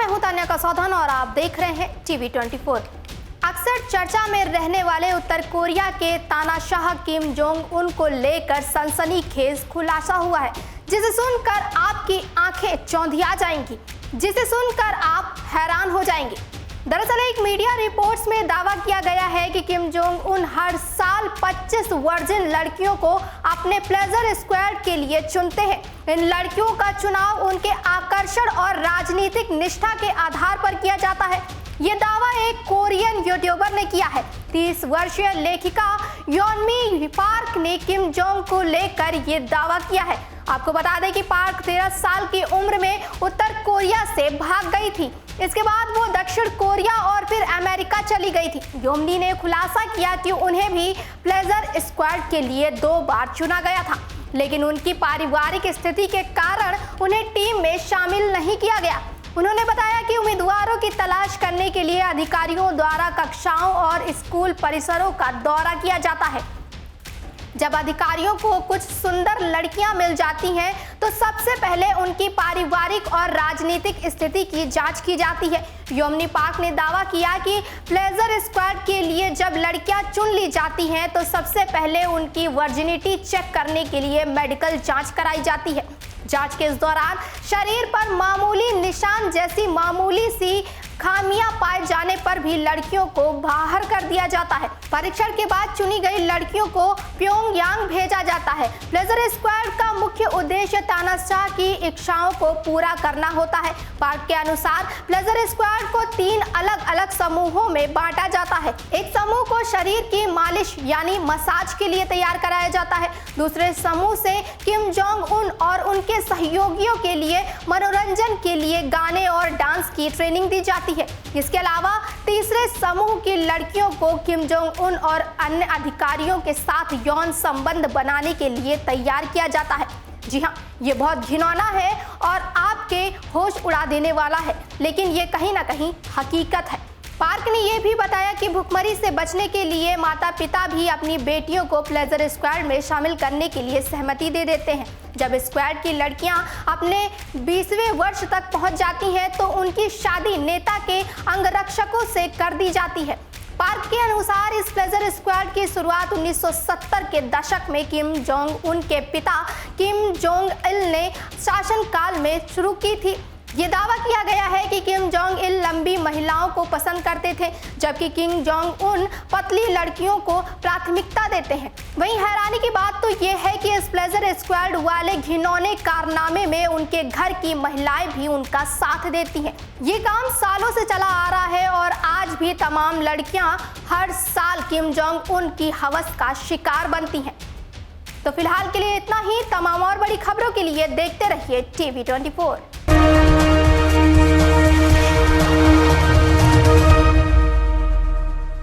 हूं तान्या कसौधन और आप देख रहे हैं टीवी 24। अक्सर चर्चा में रहने वाले उत्तर कोरिया के तानाशाह किम जोंग उन को लेकर सनसनीखेज खुलासा हुआ है, जिसे सुनकर आपकी आंखें चौंधिया जाएंगी, जिसे सुनकर आप हैरान हो जाएंगे। दरअसल एक मीडिया रिपोर्ट्स में दावा किया गया है कि किम जोंग उन हर साल 25 वर्जिन लड़कियों को अपने प्लेजर स्क्वाड के लिए चुनते हैं। इन लड़कियों का चुनाव उनके आकर्षण और राजनीतिक निष्ठा के आधार पर किया जाता है। ये दावा एक कोरियन यूट्यूबर ने किया है। 30 वर्षीय लेखिका योनमी पार्क ने किम जोंग को लेकर ये दावा किया है। आपको बता दें कि पार्क 13 साल की उम्र में उत्तर कोरिया से भाग गई थी। इसके बाद वो दक्षिण कोरिया और फिर अमेरिका चली गई थी। योमनी ने खुलासा किया कि उन्हें भी प्लेजर स्क्वाड के लिए 2 बार चुना गया था, लेकिन उनकी पारिवारिक स्थिति के कारण उन्हें टीम में शामिल नहीं किया गया। उन्होंने बताया कि उम्मीदवारों की तलाश करने के लिए अधिकारियों द्वारा कक्षाओं और स्कूल परिसरों का दौरा किया जाता है। जब अधिकारियों को कुछ सुंदर लड़कियां मिल जाती हैं तो सबसे पहले उनकी पारिवारिक और राजनीतिक स्थिति की जांच की जाती है। योमनी पार्क ने दावा किया कि प्लेजर स्क्वाड के लिए जब लड़कियां चुन ली जाती हैं तो सबसे पहले उनकी वर्जिनिटी चेक करने के लिए मेडिकल जांच कराई जाती है। जांच के इस दौरान शरीर पर मामूली निशान जैसी मामूली सी खामियां पाए जाने पर भी लड़कियों को बाहर कर दिया जाता है। परीक्षण के बाद चुनी गई लड़कियों को प्योंगयांग भेजा जाता है। प्लेजर स्क्वाड का मुख्य उद्देश्य तानाशाह की इच्छाओं को पूरा करना होता है। पार्क के अनुसार प्लेजर स्क्वाड को 3 अलग अलग समूहों में बांटा जाता है। एक समूह को शरीर की मालिश यानी मसाज के लिए तैयार कराया जाता है। दूसरे समूह से किम जोंग उन और उनके सहयोगियों के लिए मनोरंजन के लिए गाने और डांस की ट्रेनिंग दी जाती है। इसके अलावा तीसरे समूह की लड़कियों को किम जोंग उन और अन्य अधिकारियों के साथ यौन संबंध बनाने के लिए तैयार किया जाता है। जी हाँ, ये बहुत घिनौना है और आपके होश उड़ा देने वाला है, लेकिन ये कहीं ना कहीं हकीकत है। पार्क ने यह भी बताया कि भुखमरी से बचने के लिए माता पिता भी अपनी बेटियों को प्लेजर स्क्वाड में शामिल करने के लिए सहमति दे देते हैं। जब स्क्वाड की लड़कियां अपने 20वें वर्ष तक पहुंच जाती हैं तो उनकी शादी नेता के अंगरक्षकों से कर दी जाती है। पार्क के अनुसार इस प्लेजर स्क्वाड की शुरुआत 1970 के दशक में किम जोंग उन के पिता किम जोंग इल ने शासनकाल में शुरू की थी। ये दावा किया गया है कि किम जोंग इल लंबी महिलाओं को पसंद करते थे, जबकि किम जोंग उन पतली लड़कियों को प्राथमिकता देते हैं। वहीं हैरानी की बात तो ये है कि इस प्लेजर स्क्वाड वाले घिनौने कारनामे में उनके घर की महिलाएं भी उनका साथ देती हैं। ये काम सालों से चला आ रहा है और आज भी तमाम लड़कियां हर साल किम जोंग उन की हवस का शिकार बनती हैं। तो फिलहाल के लिए इतना ही। तमाम और बड़ी खबरों के लिए देखते रहिए टीवी 24।